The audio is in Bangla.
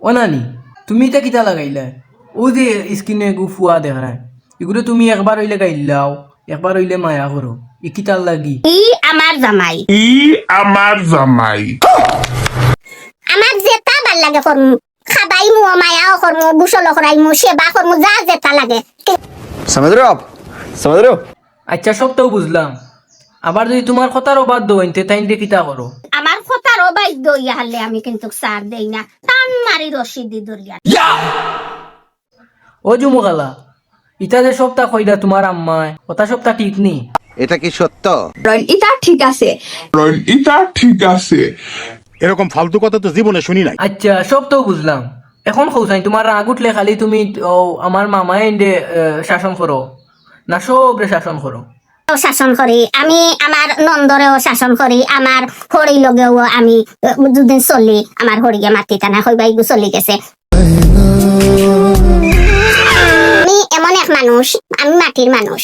ও নানি তুমি এটা কিতা লাগাইলা ও যে স্কিনে ফুয়া দেখায় এগুলো তুমি একবার হইলে গাইলাও একবার হইলে মায়া করো ই কিতার লাগি আমার জামাই আমার যেটা ভাল লাগে করমু খাবাই মু মায়াও করমু গুসল করাইমু সেবা করমু যা যেটা লাগে समझ रहे हो आप समझ रहे हो আচ্ছা সব তো বুঝলাম আবার যদি তোমার কথারও বাদ হইতে তাই দিয়ে কিতা করো আমার কথার অবাধ্য ইয়া হলে আমি কিন্তু সার দেই না টান মারি রশি দি দরিয়া ও জুমুখালা ইটা যে সপ্তাহ কইলা তোমার আম্মায় ওটা সপ্তাহ ঠিক নি এটা কি সত্য এটা ঠিক আছে এরকম ফালতু কথা তো জীবনে শুনি নাই। আচ্ছা সব তো বুঝলাম এখন কৌসাই তোমার রাগ উঠলে খালি তুমি ও আমার মামায় এন্ডে শাসন করো না সবরে শাসন করো শাসন করি আমি আমার নন্দরেও শাসন করি আমার হরি লগেও আমি দুদিন চলি আমার হরিকে মাতি টানা হইবাই চলি গেছে আমি এমন এক মানুষ আমি মাটির মানুষ